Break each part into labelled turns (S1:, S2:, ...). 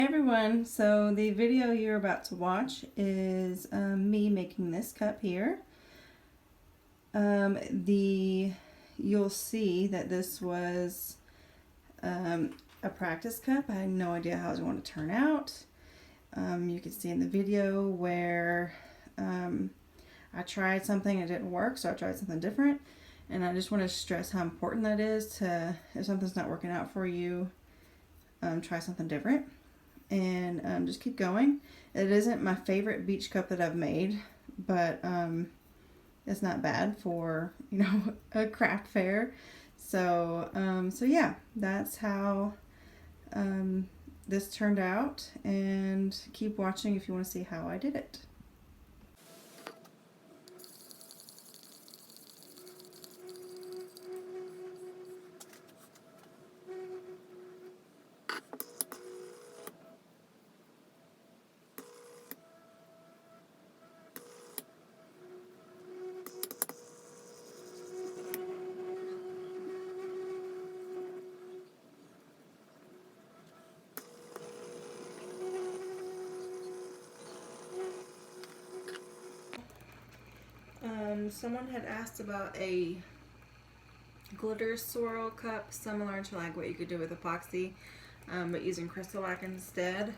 S1: Hey everyone, so the video you're about to watch is me making this cup here. You'll see that this was a practice cup. I had no idea how it was going to turn out. You can see in the video where I tried something and it didn't work, so I tried something different. And I just want to stress how important that is to, if something's not working out for you, try something different. And just keep going. It isn't my favorite beach cup that I've made, but it's not bad for, you know, a craft fair. So yeah, that's how this turned out, and keep watching if you want to see how I did it. Someone had asked about a glitter swirl cup similar to like what you could do with epoxy, but using Crystalac instead.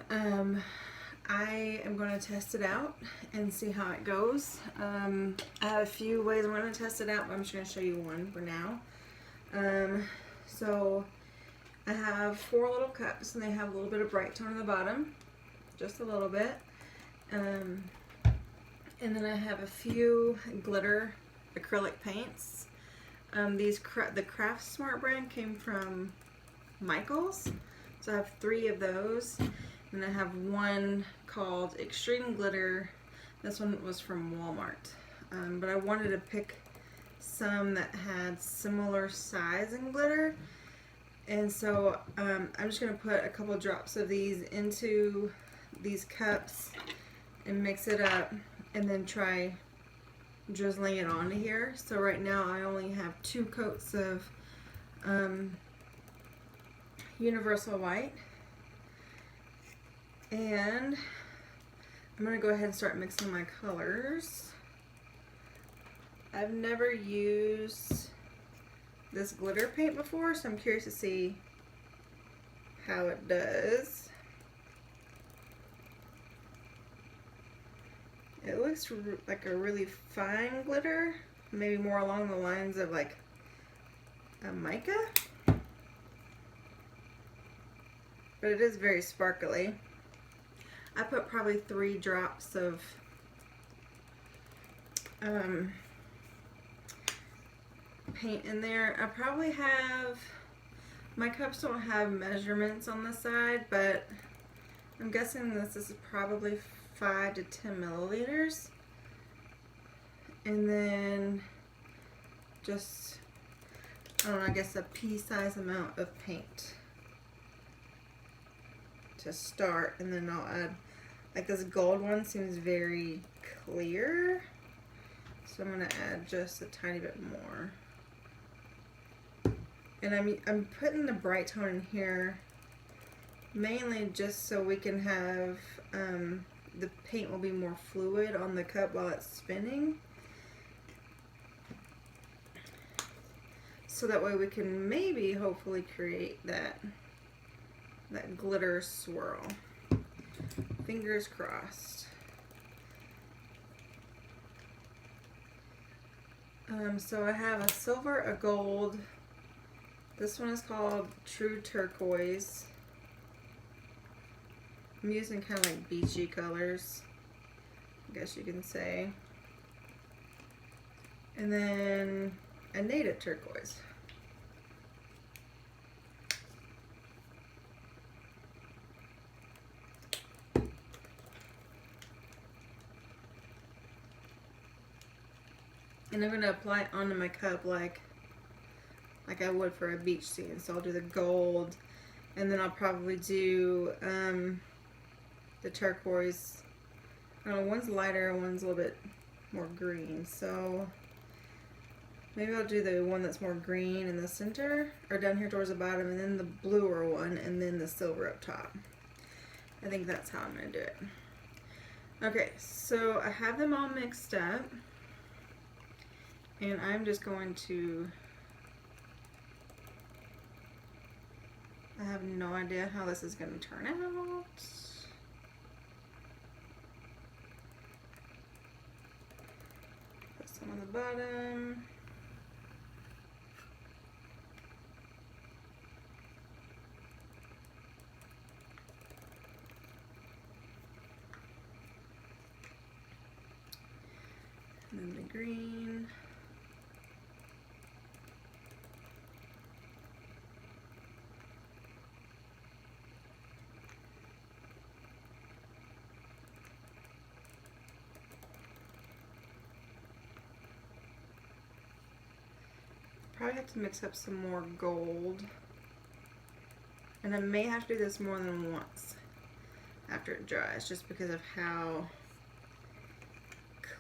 S1: I am going to test it out and see how it goes. I have a few ways I'm going to test it out, but I'm just going to show you one for now. So I have 4 little cups, and they have a little bit of bright tone on the bottom, just a little bit. And then I have a few glitter acrylic paints. The Craft Smart brand came from Michael's, so I have 3 of those. And I have one called Extreme Glitter. This one was from Walmart. But I wanted to pick some that had similar size and glitter. And so I'm just going to put a couple drops of these into these cups and mix it up, and then try drizzling it onto here. So right now I only have 2 coats of Universal White. And I'm going to go ahead and start mixing my colors. I've never used this glitter paint before, so I'm curious to see how it does. It looks like a really fine glitter, maybe more along the lines of like a mica, but it is very sparkly. I put probably 3 drops of paint in there. I probably have, my cups don't have measurements on the side, but I'm guessing this is probably 5 to 10 milliliters. And then just, I don't know, I guess a pea-sized amount of paint to start, and then I'll add, like this gold one seems very clear, so I'm going to add just a tiny bit more. And I'm putting the bright tone in here mainly just so we can have, the paint will be more fluid on the cup while it's spinning. So that way we can maybe hopefully create that glitter swirl. Fingers crossed. So I have a silver, a gold. This one is called True Turquoise. I'm using kind of like beachy colors, I guess you can say. And then a native turquoise. And I'm going to apply it onto my cup like I would for a beach scene. So I'll do the gold, and then I'll probably do the turquoise. I don't know, one's lighter, one's a little bit more green. So Maybe I'll do the one that's more green in the center, or down here towards the bottom, and then the bluer one, and then the silver up top. I think that's how I'm going to do it. Okay, so I have them all mixed up, and I'm just going to, I have no idea how this is going to turn out. Put some on the bottom. And then the green. Probably have to mix up some more gold. And I may have to do this more than once after it dries, just because of how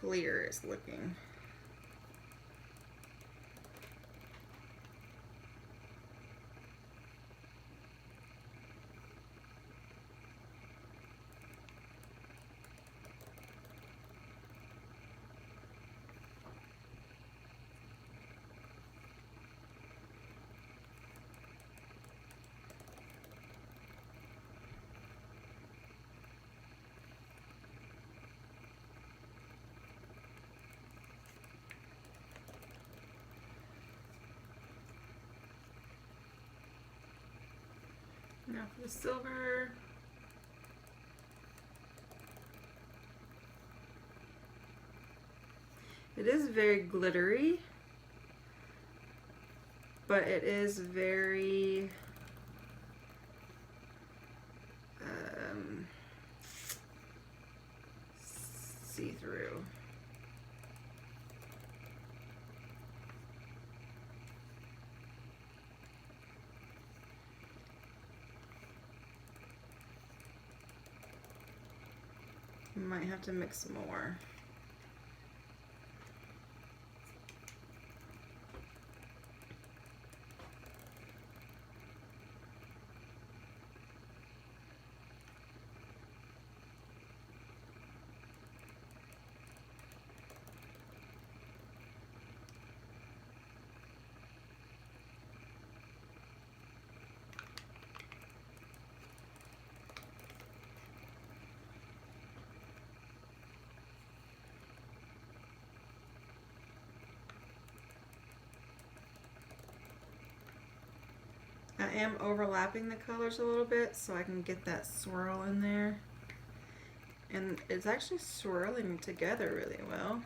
S1: clear it's looking. Now for the silver. It is very glittery, but it is very see-through. Might have to mix some more. I am overlapping the colors a little bit so I can get that swirl in there. And it's actually swirling together really well.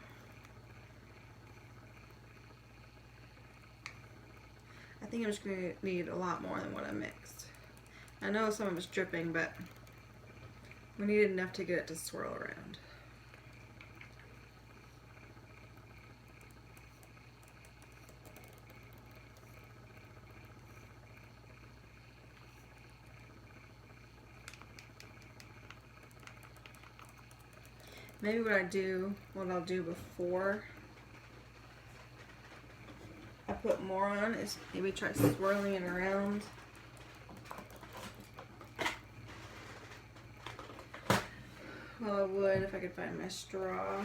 S1: I think I'm just going to need a lot more than what I mixed. I know some of it's dripping, but we need enough to get it to swirl around. Maybe what I'll do before I put more on is maybe try swirling it around. Well, I would if I could find my straw.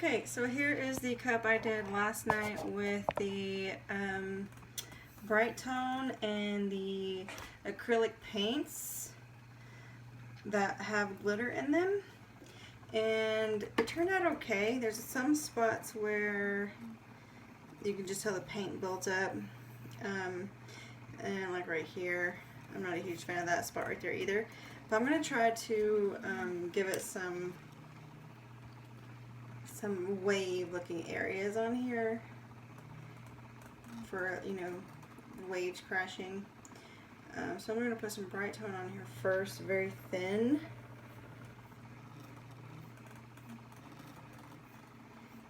S1: Okay, so here is the cup I did last night with the bright tone and the acrylic paints that have glitter in them, and it turned out okay. There's some spots where you can just tell the paint builds up, and like right here, I'm not a huge fan of that spot right there either, but I'm going to try to give it some wave looking areas on here for, you know, waves crashing. So I'm going to put some bright tone on here first, very thin.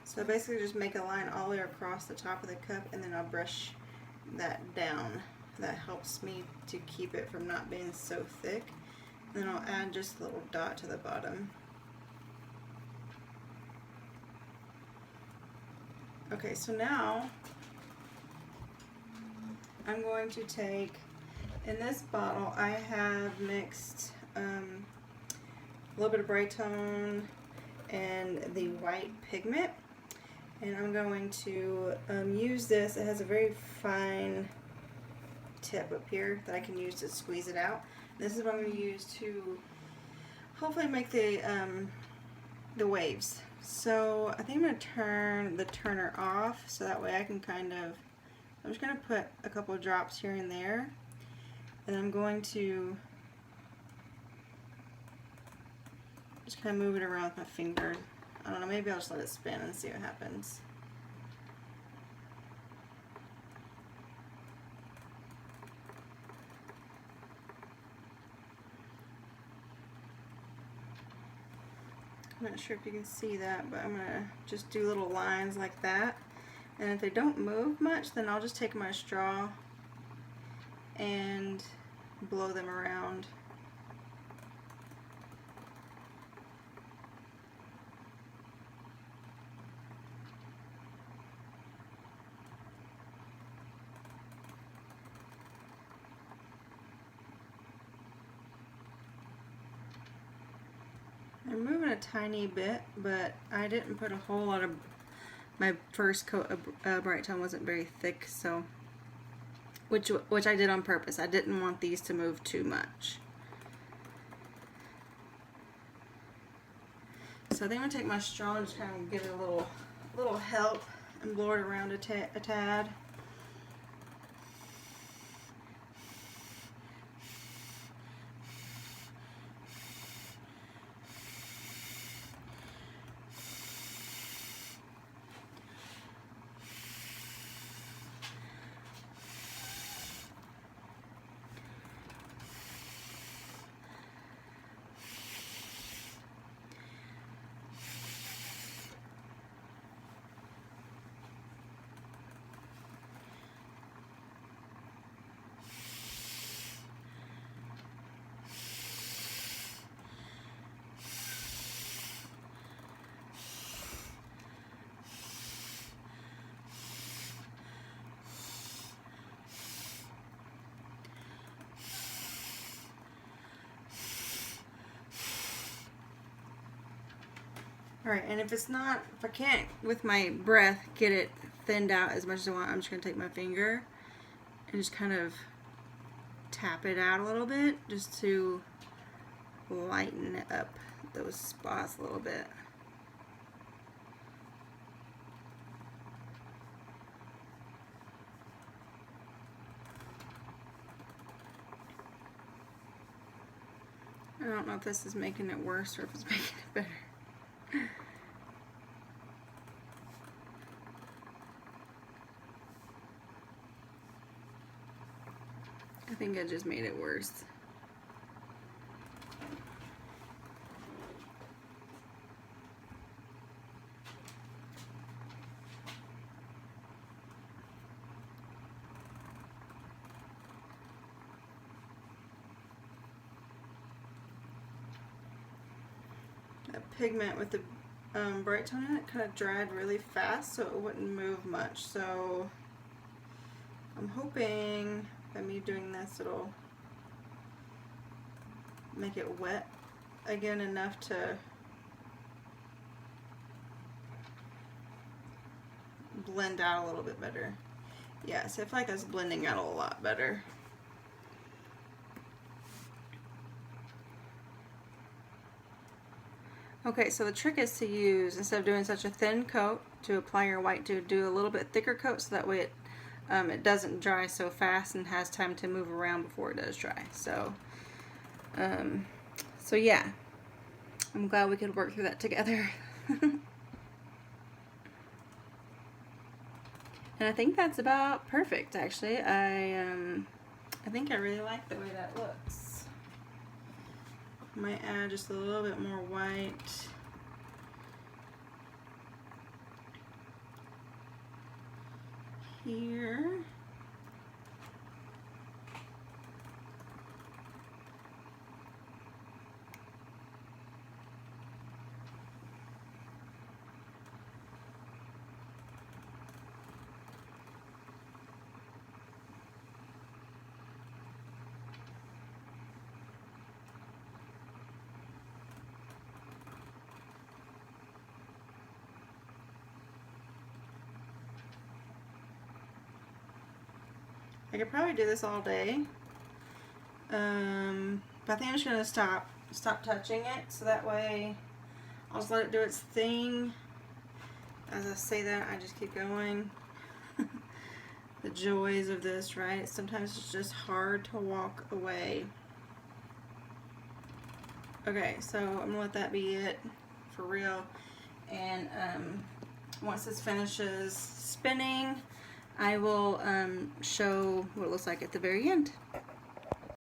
S1: So basically just make a line all the way across the top of the cup, and then I'll brush that down. That helps me to keep it from not being so thick. And then I'll add just a little dot to the bottom. Okay, so now I'm going to take, in this bottle I have mixed a little bit of bright tone and the white pigment, and I'm going to use this. It has a very fine tip up here that I can use to squeeze it out. This is what I'm going to use to hopefully make the waves. So I think I'm going to turn the turner off so that way I can kind of, I'm just going to put a couple of drops here and there, and I'm going to just kind of move it around with my finger. I don't know, maybe I'll just let it spin and see what happens. I'm not sure if you can see that, but I'm going to just do little lines like that. And if they don't move much, then I'll just take my straw and blow them around. I'm moving a tiny bit, but I didn't put a whole lot of, my first coat of bright tone wasn't very thick, so which I did on purpose. I didn't want these to move too much. So I think I'm gonna take my straw and just kind of give it a little help and blow it around a tad. Alright, and if I can't, with my breath, get it thinned out as much as I want, I'm just going to take my finger and just kind of tap it out a little bit, just to lighten up those spots a little bit. I don't know if this is making it worse or if it's making it better. I think I just made it worse. That pigment with the bright tone in it kind of dried really fast, so it wouldn't move much. So I'm hoping by me doing this, it'll make it wet again enough to blend out a little bit better. Yeah, so I feel like that's blending out a lot better. Okay, so the trick is to use, instead of doing such a thin coat, to apply your white, to do a little bit thicker coat, so that way it doesn't dry so fast and has time to move around before it does dry. So, so yeah, I'm glad we could work through that together. And I think that's about perfect, actually. I think I really like the way that looks. Might add just a little bit more white. Here. I could probably do this all day, but I think I'm just gonna stop touching it, so that way I'll just let it do its thing. As I say that, I just keep going. The joys of this, right? Sometimes it's just hard to walk away. Okay, so I'm gonna let that be it for real. And once this finishes spinning, I will show what it looks like at the very end.